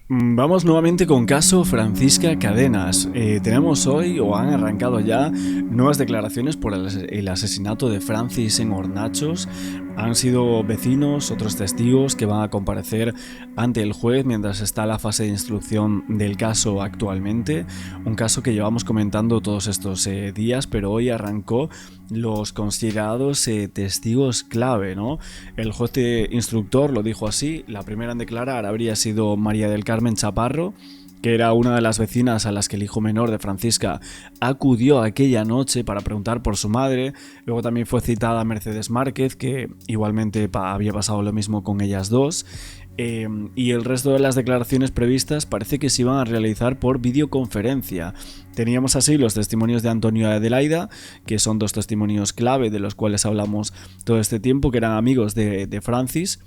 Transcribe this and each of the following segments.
Vamos nuevamente con caso Francisca Cadenas. Tenemos hoy, o han arrancado ya, nuevas declaraciones por el asesinato de Francis en Hornachos. Han sido vecinos, otros testigos que van a comparecer ante el juez mientras está la fase de instrucción del caso actualmente. Un caso que llevamos comentando todos estos días, pero hoy arrancó los considerados testigos clave, ¿no? El juez instructor lo dijo así. La primera en declarar habría sido María del Carmen Chaparro, que era una de las vecinas a las que el hijo menor de Francisca acudió aquella noche para preguntar por su madre. Luego también fue citada Mercedes Márquez, que igualmente había pasado lo mismo con ellas dos. Y el resto de las declaraciones previstas parece que se iban a realizar por videoconferencia. Teníamos así los testimonios de Antonio y Adelaida, que son dos testimonios clave de los cuales hablamos todo este tiempo, que eran amigos de Francis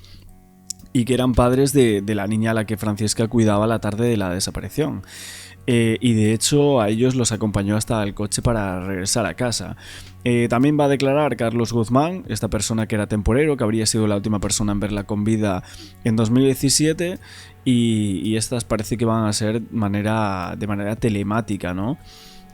y que eran padres de la niña a la que Francisca cuidaba la tarde de la desaparición. Y de hecho a ellos los acompañó hasta el coche para regresar a casa. También va a declarar Carlos Guzmán, esta persona que era temporero, que habría sido la última persona en verla con vida en 2017, y estas parece que van a ser de manera telemática, ¿no?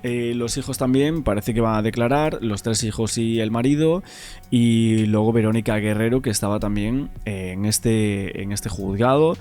Los hijos también parece que van a declarar, los tres hijos y el marido, y luego Verónica Guerrero, que estaba también en este juzgado.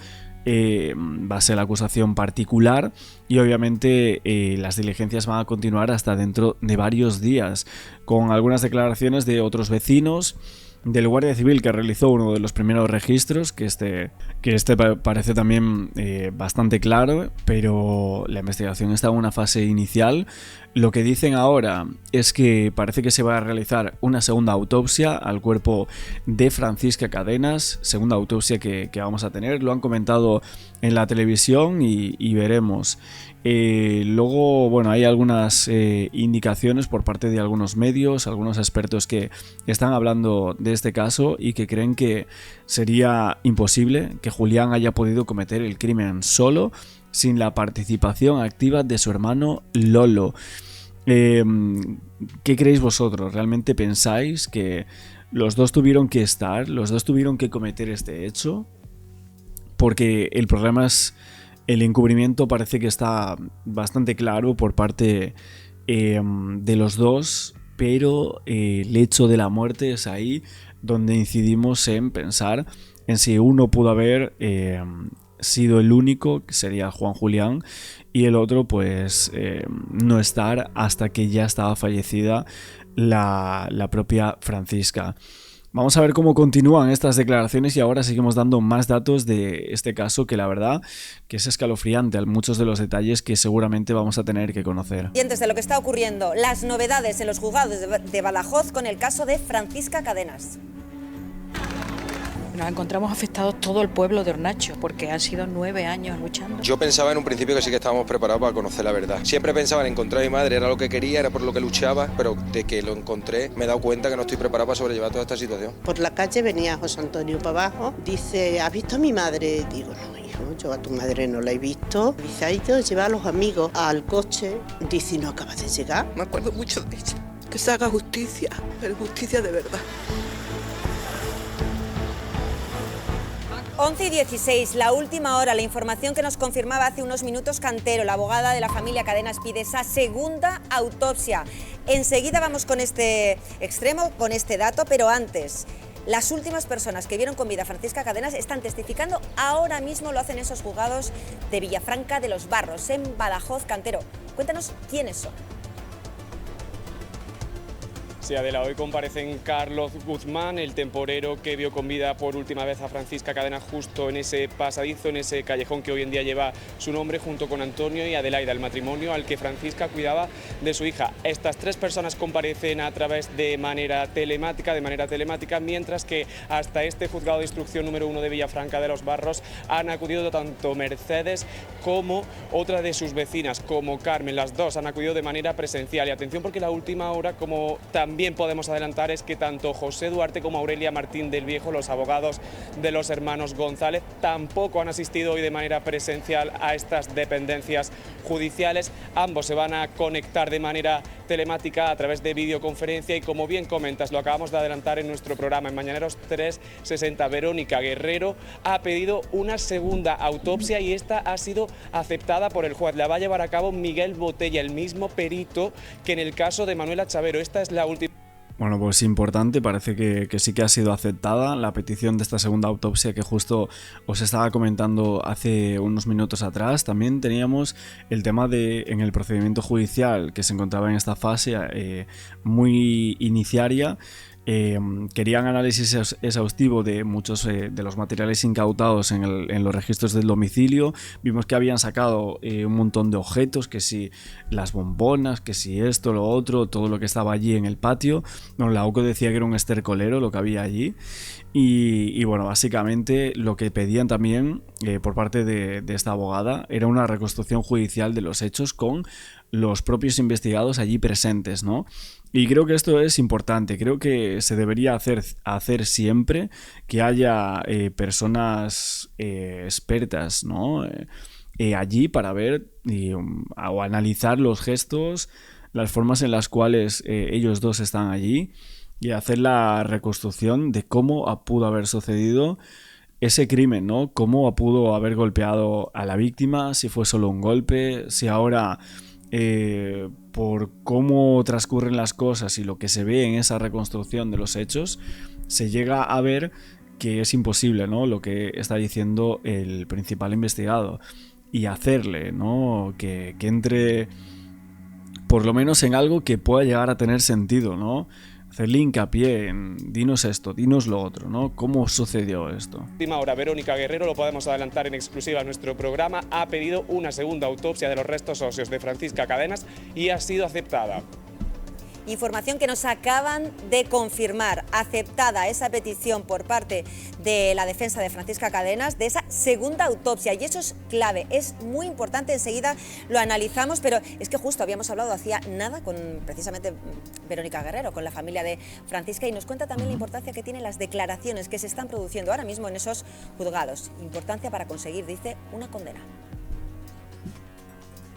Va a ser la acusación particular y obviamente las diligencias van a continuar hasta dentro de varios días, con algunas declaraciones de otros vecinos, del guardia civil que realizó uno de los primeros registros, que este parece también bastante claro, pero la investigación está en una fase inicial. Lo que dicen ahora es que parece que se va a realizar una segunda autopsia al cuerpo de Francisca Cadenas, segunda autopsia que vamos a tener, lo han comentado en la televisión y veremos. Luego, bueno, hay algunas indicaciones por parte de algunos medios, algunos expertos que están hablando de este caso y que creen que sería imposible que Julián haya podido cometer el crimen solo, sin la participación activa de su hermano Lolo. ¿Qué creéis vosotros? ¿Realmente pensáis que los dos tuvieron que estar, los dos tuvieron que cometer este hecho? Porque el problema es el encubrimiento, parece que está bastante claro por parte de los dos, pero el hecho de la muerte es ahí donde incidimos en pensar en si uno pudo haber sido el único, que sería Juan Julián, y el otro pues no estar hasta que ya estaba fallecida la propia Francisca. Vamos a ver cómo continúan estas declaraciones y ahora seguimos dando más datos de este caso, que la verdad que es escalofriante, a muchos de los detalles que seguramente vamos a tener que conocer. Y antes de lo que está ocurriendo, las novedades en los juzgados de Badajoz con el caso de Francisca Cadenas. Nos encontramos afectados todo el pueblo de Hornacho, porque han sido 9 años luchando. Yo pensaba en un principio que sí que estábamos preparados para conocer la verdad. Siempre pensaba en encontrar a mi madre, era lo que quería, era por lo que luchaba, pero de que lo encontré me he dado cuenta que no estoy preparado para sobrellevar toda esta situación. Por la calle venía José Antonio para abajo, dice, ¿has visto a mi madre? Digo, no, hijo, yo a tu madre no la he visto. Dice, ha ido a llevar a los amigos al coche. Dice, ¿no acabas de llegar? Me acuerdo mucho de ella. Que se haga justicia, pero justicia de verdad. 11:16, la última hora, la información que nos confirmaba hace unos minutos Cantero, la abogada de la familia Cadenas, pide esa segunda autopsia. Enseguida vamos con este extremo, con este dato, pero antes, las últimas personas que vieron con vida a Francisca Cadenas están testificando ahora mismo, lo hacen esos juzgados de Villafranca de los Barros, en Badajoz. Cantero, cuéntanos quiénes son. Sí, Adela, hoy comparecen Carlos Guzmán, el temporero que vio con vida por última vez a Francisca Cadenas justo en ese pasadizo, en ese callejón que hoy en día lleva su nombre, junto con Antonio y Adelaida, el matrimonio al que Francisca cuidaba de su hija. Estas tres personas comparecen a través de manera telemática, mientras que hasta este juzgado de instrucción número 1 de Villafranca de los Barros han acudido tanto Mercedes como otra de sus vecinas, como Carmen. Las dos han acudido de manera presencial. Y atención, porque la última hora, como también también podemos adelantar es que tanto José Duarte como Aurelia Martín del Viejo, los abogados de los hermanos González, tampoco han asistido hoy de manera presencial a estas dependencias judiciales. Ambos se van a conectar de manera telemática a través de videoconferencia y, como bien comentas, lo acabamos de adelantar en nuestro programa en Mañaneros 360, Verónica Guerrero ha pedido una segunda autopsia y esta ha sido aceptada por el juez. La va a llevar a cabo Miguel Botella, el mismo perito que en el caso de Manuela Chavero. Esta es la última. Bueno, pues importante, parece que sí que ha sido aceptada la petición de esta segunda autopsia que justo os estaba comentando hace unos minutos atrás. También teníamos el tema de, en el procedimiento judicial que se encontraba en esta fase muy iniciaria, querían análisis exhaustivo de muchos de los materiales incautados en los registros del domicilio. Vimos que habían sacado un montón de objetos, que si las bombonas, que si esto, lo otro, todo lo que estaba allí en el patio. Bueno, la OCO decía que era un estercolero lo que había allí. Y bueno, básicamente lo que pedían también por parte de esta abogada era una reconstrucción judicial de los hechos con los propios investigados allí presentes, ¿no? Y creo que esto es importante, creo que se debería hacer siempre que haya personas expertas, ¿no? Allí para ver o analizar los gestos, las formas en las cuales ellos dos están allí y hacer la reconstrucción de cómo pudo haber sucedido ese crimen, ¿no? Cómo pudo haber golpeado a la víctima, si fue solo un golpe, si ahora por cómo transcurren las cosas y lo que se ve en esa reconstrucción de los hechos, se llega a ver que es imposible, ¿no? Lo que está diciendo el principal investigado, y hacerle, ¿no? Que entre por lo menos en algo que pueda llegar a tener sentido, ¿no? Hacerle hincapié en dinos esto, dinos lo otro, ¿no? ¿Cómo sucedió esto? Última hora, Verónica Guerrero, lo podemos adelantar en exclusiva a nuestro programa, ha pedido una segunda autopsia de los restos óseos de Francisca Cadenas y ha sido aceptada. Información que nos acaban de confirmar, aceptada esa petición por parte de la defensa de Francisca Cadenas de esa segunda autopsia, y eso es clave, es muy importante, enseguida lo analizamos, pero es que justo habíamos hablado hacía nada con precisamente Verónica Guerrero, con la familia de Francisca, y nos cuenta también la importancia que tienen las declaraciones que se están produciendo ahora mismo en esos juzgados, importancia para conseguir, dice, una condena.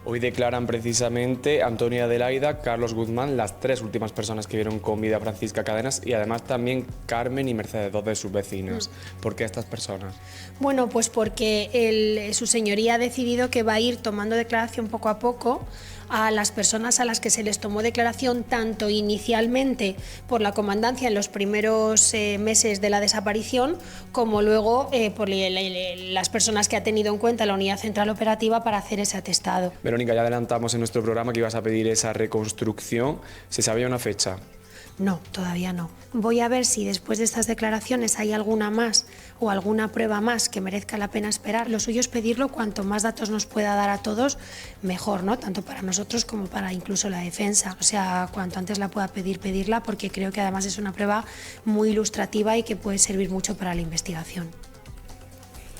Hoy declaran precisamente Antonio y Adelaida, Carlos Guzmán, las tres últimas personas que vieron con vida a Francisca Cadenas, y además también Carmen y Mercedes, dos de sus vecinas. ¿Por qué estas personas? Bueno, pues porque su señoría ha decidido que va a ir tomando declaración poco a poco a las personas a las que se les tomó declaración, tanto inicialmente por la comandancia en los primeros meses de la desaparición, como luego por las personas que ha tenido en cuenta la unidad central operativa para hacer ese atestado. Verónica, ya adelantamos en nuestro programa que ibas a pedir esa reconstrucción. ¿Se sabía una fecha? No, todavía no. Voy a ver si después de estas declaraciones hay alguna más o alguna prueba más que merezca la pena esperar. Lo suyo es pedirlo, cuanto más datos nos pueda dar a todos, mejor, ¿no? Tanto para nosotros como para incluso la defensa. O sea, cuanto antes la pueda pedir, pedirla, porque creo que además es una prueba muy ilustrativa y que puede servir mucho para la investigación.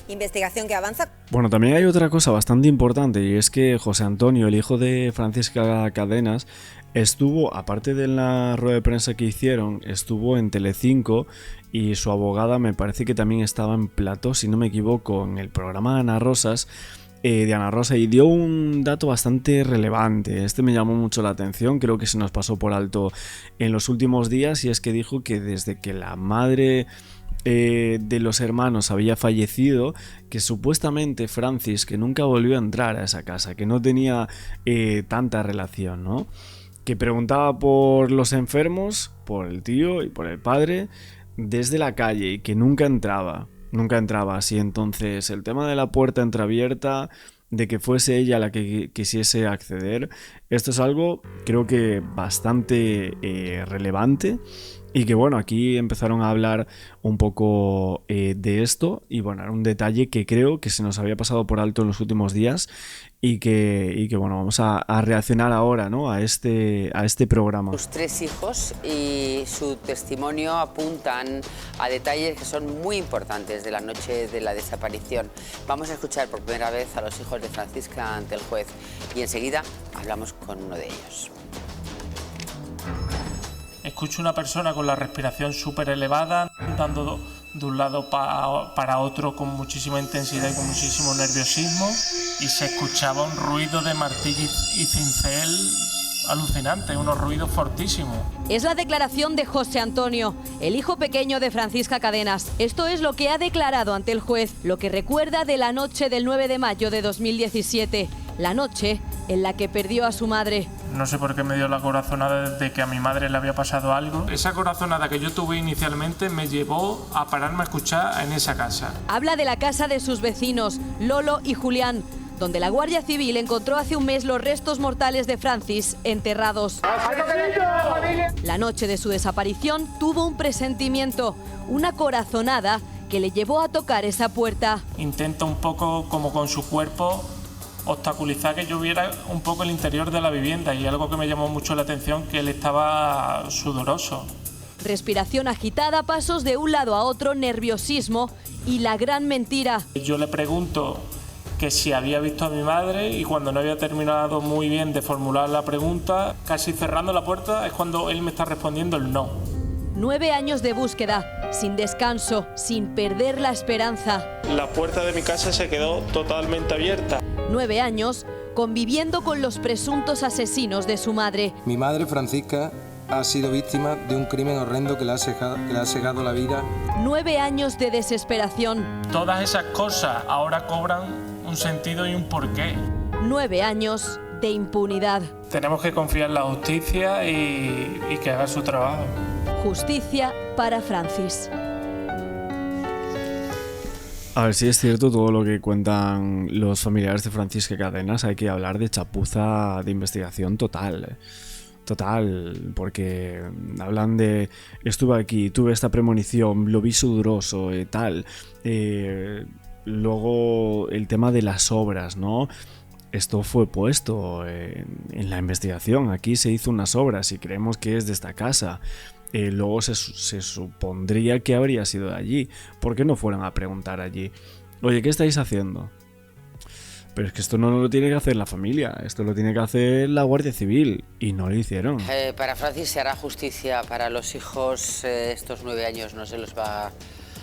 Investigación que avanza. Bueno, también hay otra cosa bastante importante, y es que José Antonio, el hijo de Francisca Cadenas, estuvo, aparte de la rueda de prensa que hicieron, estuvo en Telecinco, y su abogada me parece que también estaba en plató, si no me equivoco, en el programa de Ana Rosa, y dio un dato bastante relevante. Este me llamó mucho la atención, creo que se nos pasó por alto en los últimos días, y es que dijo que desde que la madre de los hermanos había fallecido, que supuestamente Francis, que nunca volvió a entrar a esa casa, que no tenía tanta relación, ¿no? Que preguntaba por los enfermos, por el tío y por el padre, desde la calle, y que nunca entraba así. Entonces el tema de la puerta entreabierta, de que fuese ella la que quisiese acceder, esto es algo creo que bastante relevante. Y que bueno, aquí empezaron a hablar un poco de esto, y bueno, era un detalle que creo que se nos había pasado por alto en los últimos días, y que bueno, vamos a reaccionar ahora, ¿no? a este programa. Sus tres hijos, y su testimonio apuntan a detalles que son muy importantes de la noche de la desaparición. Vamos a escuchar por primera vez a los hijos de Francisca ante el juez, y enseguida hablamos con uno de ellos. Escucho una persona con la respiración súper elevada, andando de un lado para otro con muchísima intensidad y con muchísimo nerviosismo, y se escuchaba un ruido de martillo y cincel alucinante, unos ruidos fortísimos. Es la declaración de José Antonio, el hijo pequeño de Francisca Cadenas. Esto es lo que ha declarado ante el juez, lo que recuerda de la noche del 9 de mayo de 2017, la noche en la que perdió a su madre. No sé por qué me dio la corazonada de que a mi madre le había pasado algo. Esa corazonada que yo tuve inicialmente me llevó a pararme a escuchar en esa casa. Habla de la casa de sus vecinos, Lolo y Julián, donde la Guardia Civil encontró hace un mes los restos mortales de Francis enterrados. La noche de su desaparición tuvo un presentimiento, una corazonada que le llevó a tocar esa puerta. Intenta un poco, como con su cuerpo, obstaculizar que yo viera un poco el interior de la vivienda, y algo que me llamó mucho la atención, que él estaba sudoroso. Respiración agitada, pasos de un lado a otro, nerviosismo y la gran mentira. Yo le pregunto que si había visto a mi madre, y cuando no había terminado muy bien de formular la pregunta, casi cerrando la puerta, es cuando él me está respondiendo el no. 9 años de búsqueda, sin descanso, sin perder la esperanza. La puerta de mi casa se quedó totalmente abierta. 9 años conviviendo con los presuntos asesinos de su madre. Mi madre, Francisca, ha sido víctima de un crimen horrendo que le ha cegado la vida. 9 años de desesperación. Todas esas cosas ahora cobran un sentido y un porqué. 9 años de impunidad. Tenemos que confiar en la justicia y que haga su trabajo. Justicia para Francis. A ver si es cierto todo lo que cuentan los familiares de Francisca Cadenas. Hay que hablar de chapuza de investigación total. Total, porque hablan de estuve aquí, tuve esta premonición, lo vi sudoroso, tal. Luego el tema de las obras, ¿no? Esto fue puesto en la investigación. Aquí se hizo unas obras y creemos que es de esta casa. Luego se supondría que habría sido de allí. ¿Por qué no fueron a preguntar allí? Oye, ¿qué estáis haciendo? Pero es que esto no lo tiene que hacer la familia, esto lo tiene que hacer la Guardia Civil, y no lo hicieron. Para Francis se hará justicia. Para los hijos, estos 9 años no se los va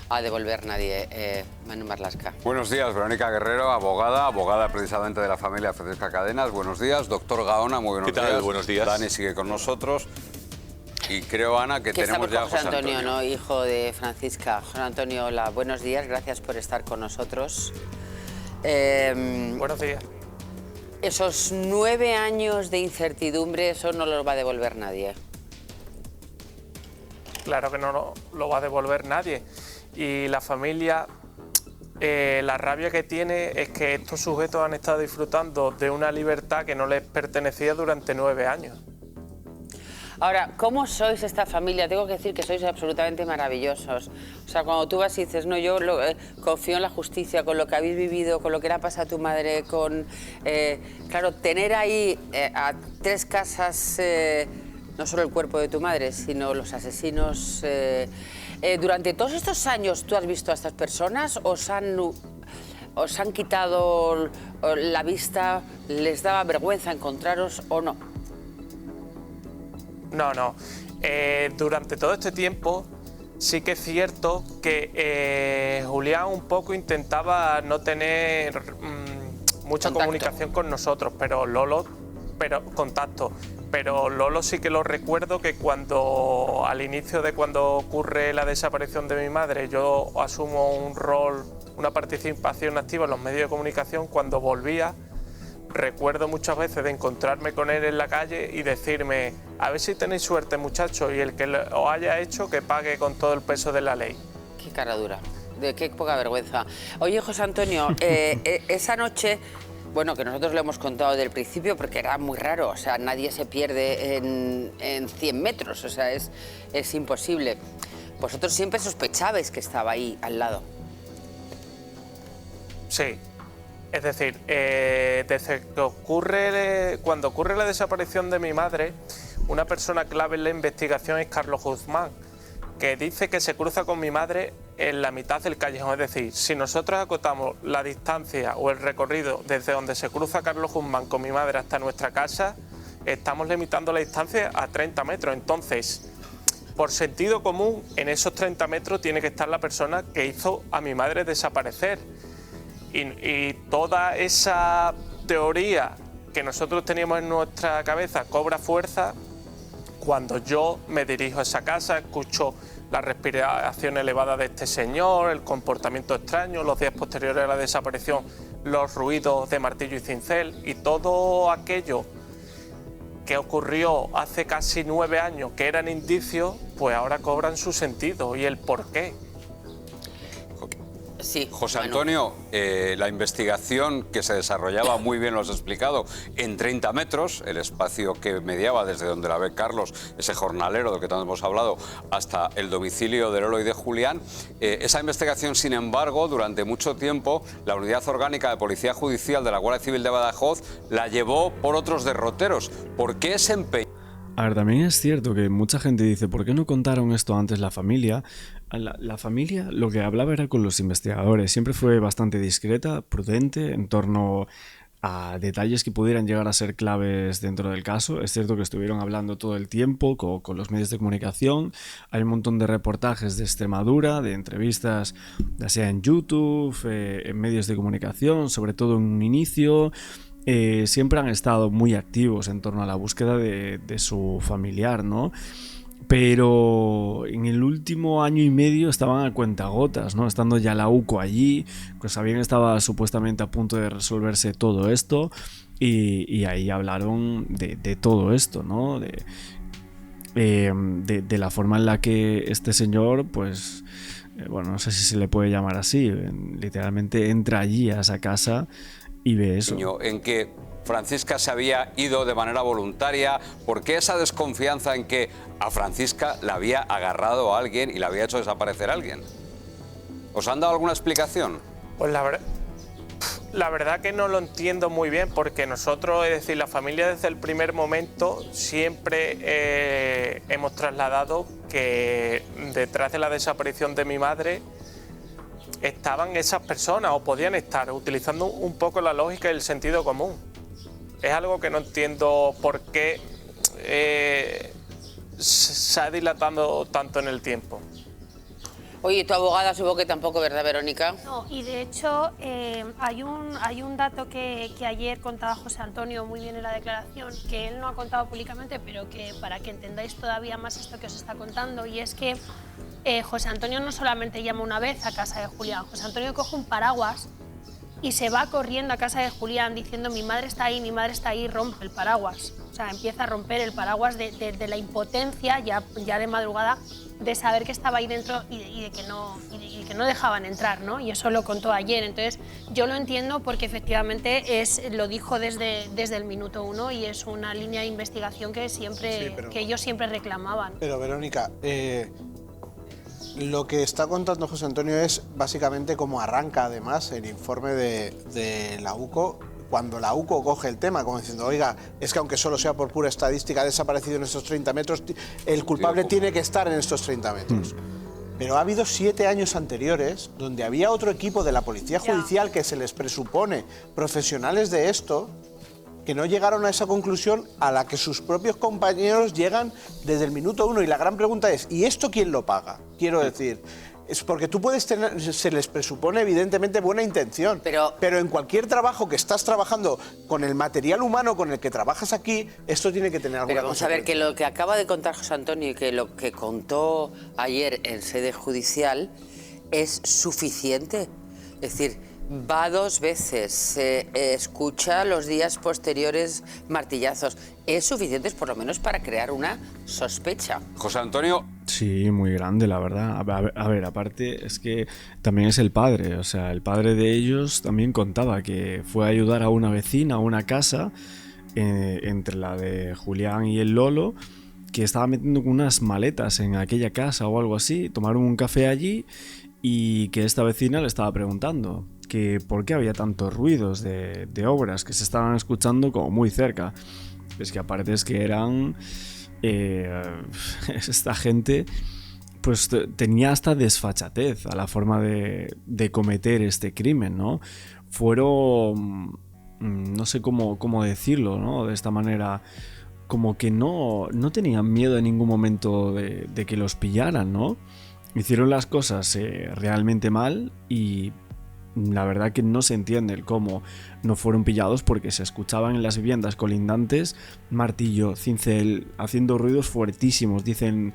a devolver nadie. Manu Marlasca. Buenos días, Verónica Guerrero, abogada precisamente de la familia Francisca Cadenas. Buenos días, doctor Gaona, muy buenos días. ¿Qué tal? Buenos días. Dani sigue con nosotros. Y creo, Ana, que tenemos ya a José Antonio, ¿no? Hijo de Francisca. José Antonio, hola, buenos días, gracias por estar con nosotros. Buenos días. Esos 9 años de incertidumbre, eso no los va a devolver nadie. Claro que no lo va a devolver nadie. Y la familia, la rabia que tiene es que estos sujetos han estado disfrutando de una libertad que no les pertenecía durante 9 años. Ahora, ¿cómo sois esta familia? Tengo que decir que sois absolutamente maravillosos. O sea, cuando tú vas y dices, no, yo confío en la justicia, con lo que habéis vivido, con lo que le ha pasado a tu madre, con... claro, tener ahí a 3 casas, no solo el cuerpo de tu madre, sino los asesinos... durante todos estos años, ¿tú has visto a estas personas? ¿Os han quitado la vista? ¿Les daba vergüenza encontraros o no? No. Durante todo este tiempo sí que es cierto que Julián un poco intentaba no tener mucha comunicación con nosotros, pero Lolo sí que lo recuerdo, que cuando al inicio de cuando ocurre la desaparición de mi madre, yo asumo un rol, una participación activa en los medios de comunicación. Cuando volvía, recuerdo muchas veces de encontrarme con él en la calle y decirme, a ver si tenéis suerte, muchachos, y el que os haya hecho que pague con todo el peso de la ley. Qué cara dura, qué poca vergüenza. Oye, José Antonio, esa noche, bueno, que nosotros lo hemos contado desde el principio porque era muy raro, o sea, nadie se pierde en 100 metros, o sea, es imposible. Vosotros siempre sospechabais que estaba ahí al lado. Sí. Es decir, desde que cuando ocurre la desaparición de mi madre, una persona clave en la investigación es Carlos Guzmán, que dice que se cruza con mi madre en la mitad del callejón. Es decir, si nosotros acotamos la distancia o el recorrido desde donde se cruza Carlos Guzmán con mi madre hasta nuestra casa, estamos limitando la distancia a 30 metros. Entonces, Por sentido común, en esos 30 metros tiene que estar la persona que hizo a mi madre desaparecer. Y toda esa teoría que nosotros teníamos en nuestra cabeza cobra fuerza cuando yo me dirijo a esa casa, escucho la respiración elevada de este señor, el comportamiento extraño, los días posteriores a la desaparición, los ruidos de martillo y cincel, y todo aquello que ocurrió hace casi 9 años, que eran indicios, pues ahora cobran su sentido y el porqué. Sí, José Antonio, la investigación que se desarrollaba, muy bien lo has explicado, en 30 metros, el espacio que mediaba desde donde la ve Carlos, ese jornalero del que tanto hemos hablado, hasta el domicilio de Lolo y de Julián. Esa investigación, sin embargo, durante mucho tiempo, la Unidad Orgánica de Policía Judicial de la Guardia Civil de Badajoz la llevó por otros derroteros. ¿Por qué ese empeño? A ver, también es cierto que mucha gente dice, ¿por qué no contaron esto antes la familia? La familia lo que hablaba era con los investigadores, siempre fue bastante discreta, prudente en torno a detalles que pudieran llegar a ser claves dentro del caso. Es cierto que estuvieron hablando todo el tiempo con los medios de comunicación, hay un montón de reportajes de Extremadura, de entrevistas, ya sea en YouTube, en medios de comunicación, sobre todo en un inicio. Siempre han estado muy activos en torno a la búsqueda de su familiar, ¿no? Pero en el último año y medio estaban a cuentagotas, ¿no? Estando ya la UCO allí, pues sabían que estaba supuestamente a punto de resolverse todo esto y ahí hablaron de todo esto, ¿no? De la forma en la que este señor, pues, bueno, no sé si se le puede llamar así, literalmente entra allí a esa casa y ve eso. En que Francisca se había ido de manera voluntaria. ¿Por qué esa desconfianza en que a Francisca la había agarrado a alguien y la había hecho desaparecer a alguien? ¿Os han dado alguna explicación? Pues la verdad que no lo entiendo muy bien, porque nosotros, es decir, la familia desde el primer momento siempre hemos trasladado que detrás de la desaparición de mi madre estaban esas personas, o podían estar, utilizando un poco la lógica y el sentido común. Es algo que no entiendo por qué se ha dilatado tanto en el tiempo. Oye, tu abogada supongo que tampoco, ¿verdad, Verónica? No, y de hecho hay un dato que ayer contaba José Antonio muy bien en la declaración, que él no ha contado públicamente, pero que para que entendáis todavía más esto que os está contando, y es que José Antonio no solamente llama una vez a casa de Julián, José Antonio coge un paraguas y se va corriendo a casa de Julián diciendo mi madre está ahí, rompe el paraguas. O sea, empieza a romper el paraguas de la impotencia, ya de madrugada, de saber que estaba ahí dentro y de que no dejaban entrar, ¿no? Y eso lo contó ayer. Entonces, yo lo entiendo porque efectivamente lo dijo desde el minuto 1 y es una línea de investigación que ellos siempre reclamaban. Pero, Verónica, lo que está contando José Antonio es básicamente cómo arranca además el informe de la UCO, cuando la UCO coge el tema, como diciendo, oiga, es que aunque solo sea por pura estadística, ha desaparecido en estos 30 metros, el culpable tiene que estar en estos 30 metros. Pero ha habido 7 años anteriores donde había otro equipo de la Policía Judicial que se les presupone profesionales de esto, que no llegaron a esa conclusión a la que sus propios compañeros llegan desde el minuto 1. Y la gran pregunta es, ¿y esto quién lo paga? Quiero decir, es porque tú puedes tener, se les presupone evidentemente buena intención, pero en cualquier trabajo que estás trabajando con el material humano con el que trabajas aquí, esto tiene que tener alguna Pero vamos a ver, que lo que acaba de contar José Antonio y que lo que contó ayer en sede judicial es suficiente. Es decir, va 2 veces, se escucha los días posteriores martillazos. Es suficiente por lo menos para crear una sospecha. José Antonio. Sí, muy grande, la verdad. A ver, aparte es que también es el padre. O sea, el padre de ellos también contaba que fue a ayudar a una vecina, a una casa, entre la de Julián y el Lolo, que estaba metiendo unas maletas en aquella casa o algo así. Tomaron un café allí y que esta vecina le estaba preguntando que por qué había tantos ruidos de obras que se estaban escuchando como muy cerca. Es que aparte es que eran esta gente pues tenía hasta desfachatez a la forma de cometer este crimen, ¿no? Fueron, no sé cómo decirlo, ¿no? De esta manera, como que no tenían miedo en ningún momento de que los pillaran, ¿no? Hicieron las cosas realmente mal y la verdad que no se entiende el cómo no fueron pillados, porque se escuchaban en las viviendas colindantes martillo, cincel, haciendo ruidos fuertísimos, dicen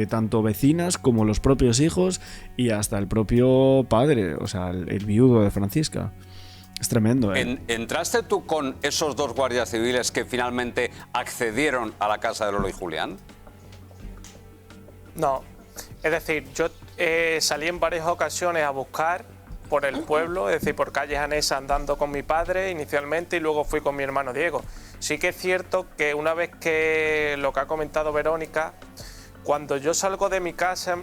tanto vecinas como los propios hijos y hasta el propio padre, o sea, el viudo de Francisca. Es tremendo, ¿eh? ¿Entraste tú con esos dos guardias civiles que finalmente accedieron a la casa de Lolo y Julián? No, es decir, yo salí en varias ocasiones a buscar por el pueblo, es decir, por calles anesas andando con mi padre inicialmente y luego fui con mi hermano Diego. Sí que es cierto que una vez que lo que ha comentado Verónica, cuando yo salgo de mi casa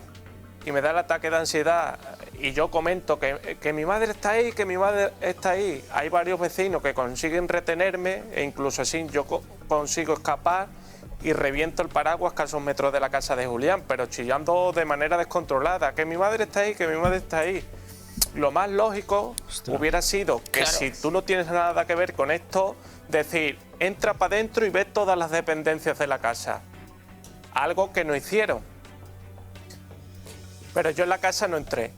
y me da el ataque de ansiedad y yo comento que mi madre está ahí, que mi madre está ahí, hay varios vecinos que consiguen retenerme e incluso así yo consigo escapar y reviento el paraguas a escasos metros de la casa de Julián, pero chillando de manera descontrolada, que mi madre está ahí, que mi madre está ahí. Lo más lógico hubiera sido que si tú no tienes nada que ver con esto, decir, entra para adentro y ve todas las dependencias de la casa. Algo que no hicieron. Pero yo en la casa no entré.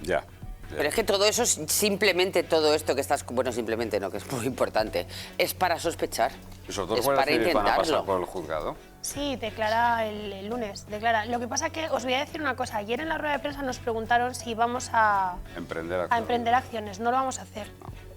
Ya. Pero es que todo eso, simplemente todo esto que estás... Bueno, simplemente no, que es muy importante. Es para sospechar. ¿Esos dos es para van a pasar intentarlo. por el juzgado? Sí, declara el lunes. Declara. Lo que pasa que os voy a decir una cosa. Ayer en la rueda de prensa nos preguntaron si íbamos a emprender acciones. No lo vamos a hacer.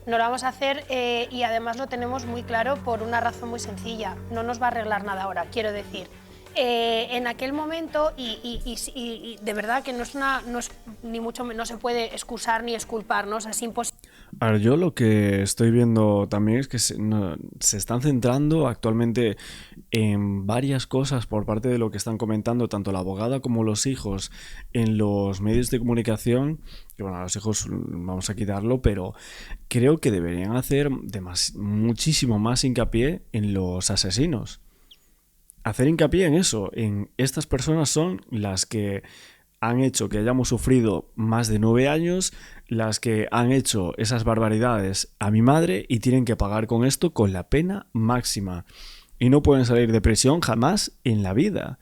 No lo vamos a hacer y además lo tenemos muy claro por una razón muy sencilla. No nos va a arreglar nada ahora, quiero decir. En aquel momento, y de verdad que no es ni mucho, no se puede excusar ni exculparnos, es imposible. A ver, yo lo que estoy viendo también es que se están centrando actualmente en varias cosas por parte de lo que están comentando tanto la abogada como los hijos en los medios de comunicación, que bueno, a los hijos vamos a quitarlo, pero creo que deberían hacer muchísimo más hincapié en los asesinos. Hacer hincapié en eso, en estas personas son las que han hecho que hayamos sufrido más de 9 años, las que han hecho esas barbaridades a mi madre y tienen que pagar con esto con la pena máxima. Y no pueden salir de prisión jamás en la vida.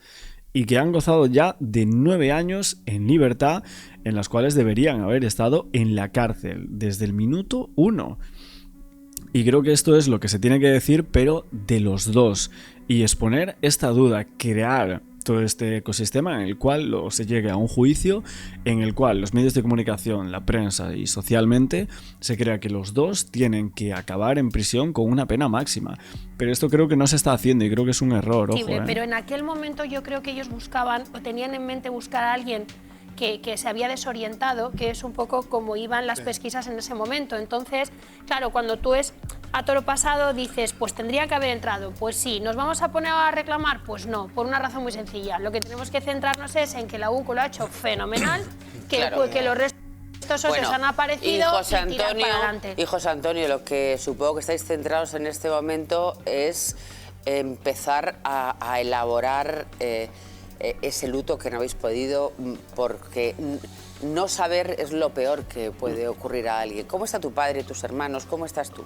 Y que han gozado ya de 9 años en libertad, en las cuales deberían haber estado en la cárcel desde el minuto 1. Y creo que esto es lo que se tiene que decir, pero de los dos. Y exponer esta duda, crear todo este ecosistema en el cual se llegue a un juicio, en el cual los medios de comunicación, la prensa y socialmente se crea que los dos tienen que acabar en prisión con una pena máxima. Pero esto creo que no se está haciendo y creo que es un error. Sí, ojo, pero en aquel momento yo creo que ellos buscaban o tenían en mente buscar a alguien que se había desorientado, que es un poco como iban las pesquisas en ese momento. Entonces, claro, cuando tú es a toro pasado dices, pues tendría que haber entrado. Pues sí, ¿nos vamos a poner a reclamar? Pues no, por una razón muy sencilla. Lo que tenemos que centrarnos es en que la UCO lo ha hecho fenomenal, que los restos óseos han aparecido y tirar para adelante. Y José Antonio, lo que supongo que estáis centrados en este momento es empezar a elaborar ese luto que no habéis podido, porque no saber es lo peor que puede ocurrir a alguien. ¿Cómo está tu padre, tus hermanos? ¿Cómo estás tú?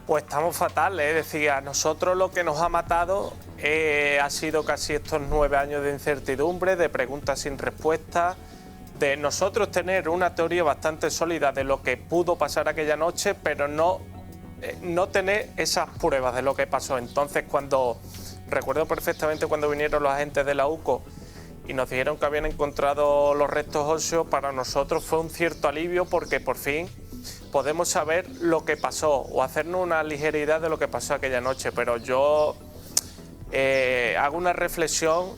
Pues estamos fatales, es decir, a nosotros lo que nos ha matado ha sido casi estos 9 años de incertidumbre, de preguntas sin respuesta, de nosotros tener una teoría bastante sólida de lo que pudo pasar aquella noche, pero no tener esas pruebas de lo que pasó. Entonces, recuerdo perfectamente cuando vinieron los agentes de la UCO y nos dijeron que habían encontrado los restos óseos, para nosotros fue un cierto alivio porque por fin podemos saber lo que pasó o hacernos una ligera idea de lo que pasó aquella noche. Pero yo hago una reflexión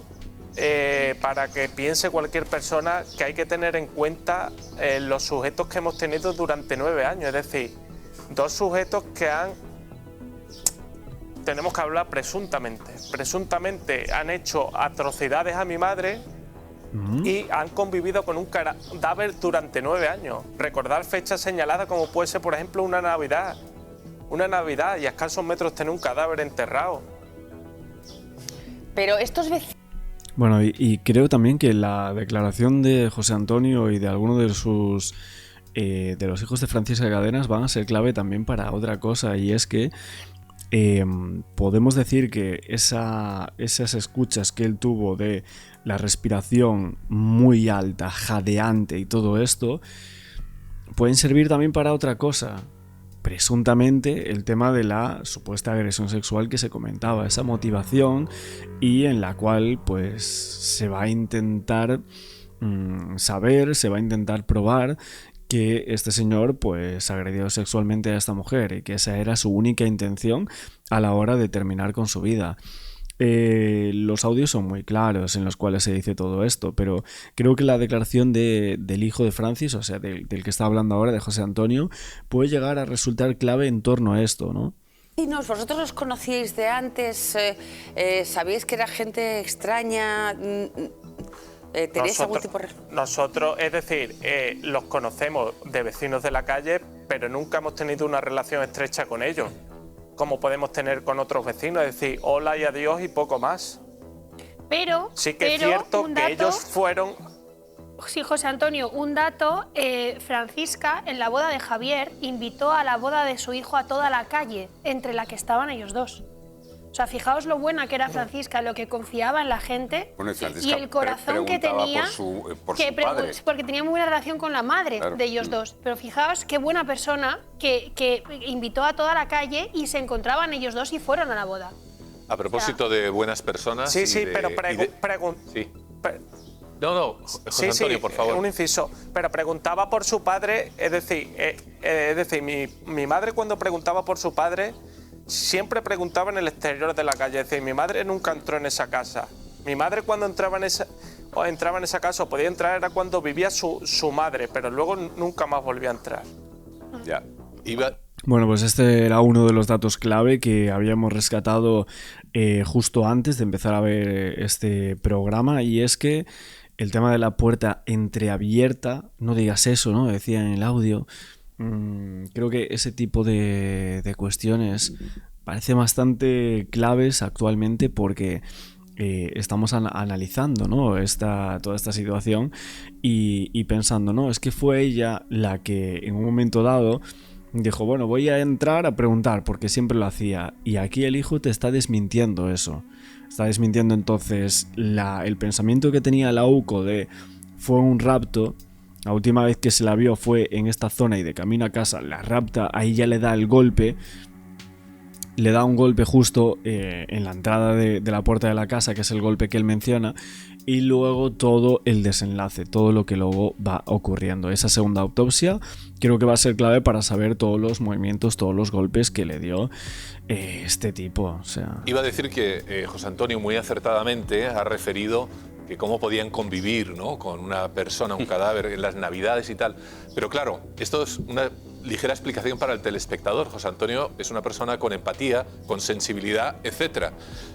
para que piense cualquier persona que hay que tener en cuenta los sujetos que hemos tenido durante 9 años, es decir, 2 sujetos que tenemos que hablar presuntamente han hecho atrocidades a mi madre y han convivido con un cadáver durante 9 años. Recordar fechas señaladas como puede ser, por ejemplo, una Navidad y a escasos metros tener un cadáver enterrado. Pero estos vecinos... Bueno, y creo también que la declaración de José Antonio y de alguno de los hijos de Francisca Cadenas van a ser clave también para otra cosa, y es que podemos decir que esas escuchas que él tuvo de la respiración muy alta, jadeante y todo esto, pueden servir también para otra cosa. Presuntamente el tema de la supuesta agresión sexual que se comentaba, esa motivación, y en la cual pues se va a intentar saber, se va a intentar probar que este señor pues agredió sexualmente a esta mujer y que esa era su única intención a la hora de terminar con su vida. Los audios son muy claros en los cuales se dice todo esto, pero creo que la declaración del hijo de Francis, o sea, del que está hablando ahora, de José Antonio, puede llegar a resultar clave en torno a esto, ¿no? Y vosotros los conocíais de antes, sabíais que era gente extraña, ¿tenéis algún tipo de... Nosotros, es decir, los conocemos de vecinos de la calle, pero nunca hemos tenido una relación estrecha con ellos, como podemos tener con otros vecinos, es decir, hola y adiós y poco más. Pero sí que es cierto que ellos fueron... Sí, José Antonio, un dato, Francisca en la boda de Javier invitó a la boda de su hijo a toda la calle, entre la que estaban ellos dos. O sea, fijaos lo buena que era Francisca, lo que confiaba en la gente, bueno, y el corazón que tenía, por su padre. Porque tenía muy buena relación con la madre de ellos dos. Pero fijaos qué buena persona que invitó a toda la calle y se encontraban ellos dos y fueron a la boda. A propósito de buenas personas... Sí, sí, pero No, José Antonio, por favor. Un inciso. Pero preguntaba por su padre, es decir, mi madre cuando preguntaba por su padre siempre preguntaba en el exterior de la calle. Es decir, mi madre nunca entró en esa casa. Mi madre cuando entraba en esa casa o podía entrar era cuando vivía su madre, pero luego nunca más volvía a entrar. Ya. Bueno, pues este era uno de los datos clave que habíamos rescatado justo antes de empezar a ver este programa, y es que el tema de la puerta entreabierta, no digas eso, ¿no? Decía en el audio. Creo que ese tipo de cuestiones parecen bastante claves actualmente porque estamos analizando, ¿no? toda esta situación y pensando, ¿no? Es que fue ella la que en un momento dado dijo, bueno, voy a entrar a preguntar porque siempre lo hacía, y aquí el hijo te está desmintiendo eso. Está desmintiendo entonces el pensamiento que tenía la UCO de fue un rapto. La última vez que se la vio fue en esta zona y de camino a casa la rapta, ahí ya le da el golpe. Le da un golpe justo en la entrada de la puerta de la casa, que es el golpe que él menciona, y luego todo el desenlace, todo lo que luego va ocurriendo. Esa segunda autopsia creo que va a ser clave para saber todos los movimientos, todos los golpes que le dio este tipo. O sea... Iba a decir que José Antonio muy acertadamente ha referido que cómo podían convivir, ¿no?, con una persona, un cadáver en las Navidades y tal. Pero claro, esto es una ligera explicación para el telespectador. José Antonio es una persona con empatía, con sensibilidad, etc.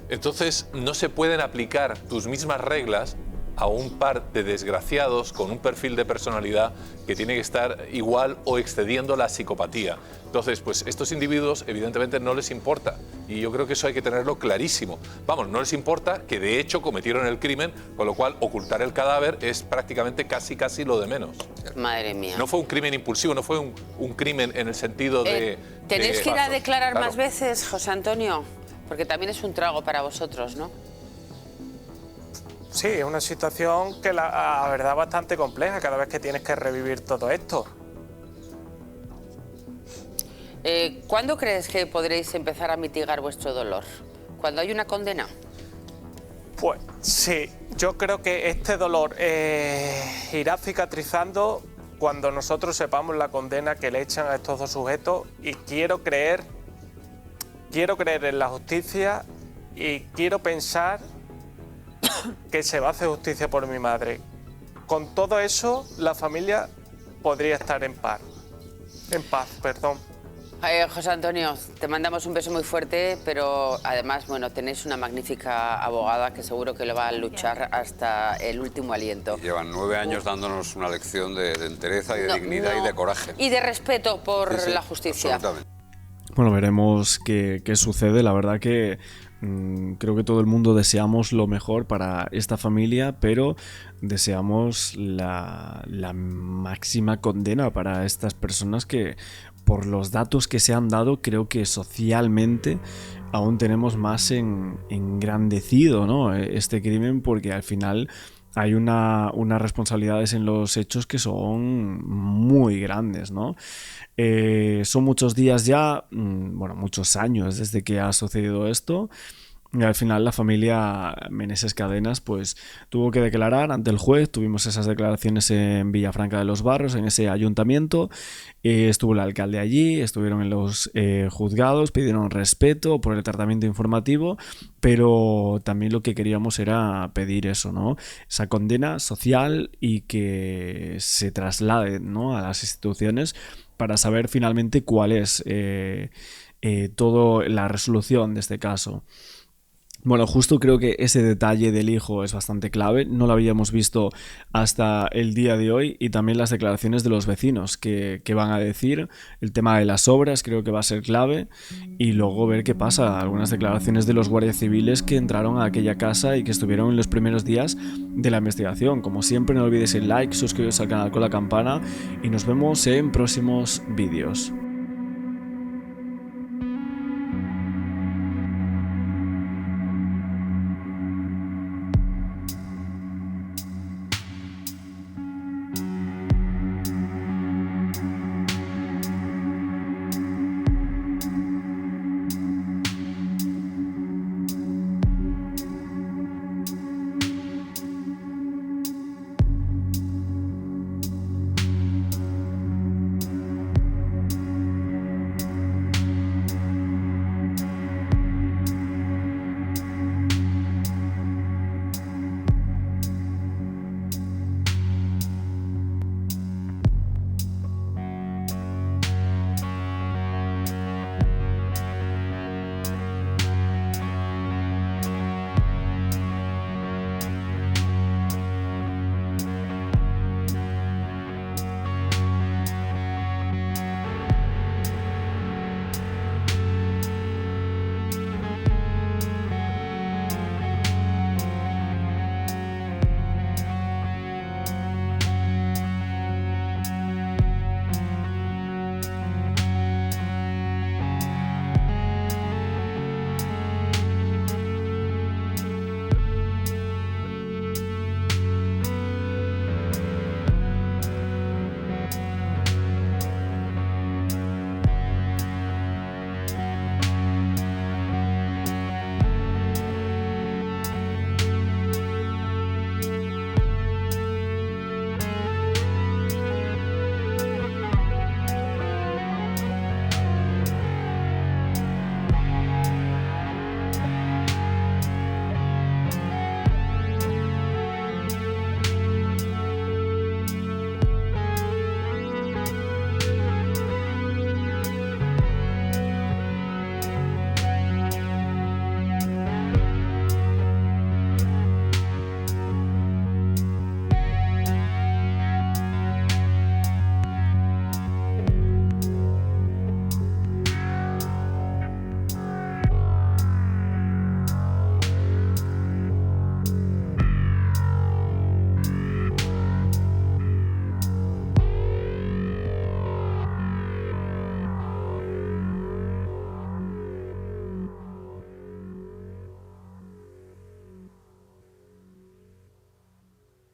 Entonces, no se pueden aplicar tus mismas reglas a un par de desgraciados con un perfil de personalidad que tiene que estar igual o excediendo la psicopatía. Entonces, pues estos individuos evidentemente no les importa, y yo creo que eso hay que tenerlo clarísimo. Vamos, no les importa que de hecho cometieron el crimen, con lo cual ocultar el cadáver es prácticamente casi lo de menos. Madre mía. No fue un crimen impulsivo, no fue un crimen en el sentido de... ¿Tenéis que ir a declarar claro. más veces, José Antonio? Porque también es un trago para vosotros, ¿no? Sí, es una situación que la verdad bastante compleja cada vez que tienes que revivir todo esto. ¿Cuándo crees que podréis empezar a mitigar vuestro dolor? ¿Cuando hay una condena? Pues sí, yo creo que este dolor irá cicatrizando cuando nosotros sepamos la condena que le echan a estos dos sujetos, y quiero creer en la justicia y quiero pensar que se va a hacer justicia por mi madre. Con todo eso, la familia podría estar en paz. José Antonio, te mandamos un beso muy fuerte, pero además, bueno, tenéis una magnífica abogada que seguro que lo va a luchar hasta el último aliento. Y llevan 9 años dándonos una lección de entereza y de dignidad y de coraje. Y de respeto por la justicia. Absolutamente. Bueno, veremos qué sucede. La verdad que creo que todo el mundo deseamos lo mejor para esta familia, pero deseamos la máxima condena para estas personas que por los datos que se han dado, creo que socialmente aún tenemos más engrandecido, ¿no?, este crimen, porque al final hay unas responsabilidades en los hechos que son muy grandes, ¿no? Son muchos días ya, bueno, muchos años desde que ha sucedido esto. Y al final la familia Meneses Cadenas pues tuvo que declarar ante el juez. Tuvimos esas declaraciones en Villafranca de los Barrios, en ese ayuntamiento. Estuvo el alcalde allí, estuvieron en los juzgados, pidieron respeto por el tratamiento informativo, pero también lo que queríamos era pedir eso, ¿no?, esa condena social y que se traslade, ¿no?, a las instituciones para saber finalmente cuál es toda la resolución de este caso. Bueno, justo creo que ese detalle del hijo es bastante clave, no lo habíamos visto hasta el día de hoy, y también las declaraciones de los vecinos que van a decir, el tema de las obras creo que va a ser clave, y luego ver qué pasa, algunas declaraciones de los guardias civiles que entraron a aquella casa y que estuvieron en los primeros días de la investigación. Como siempre, no olvides el like, suscribiros al canal con la campana y nos vemos en próximos vídeos.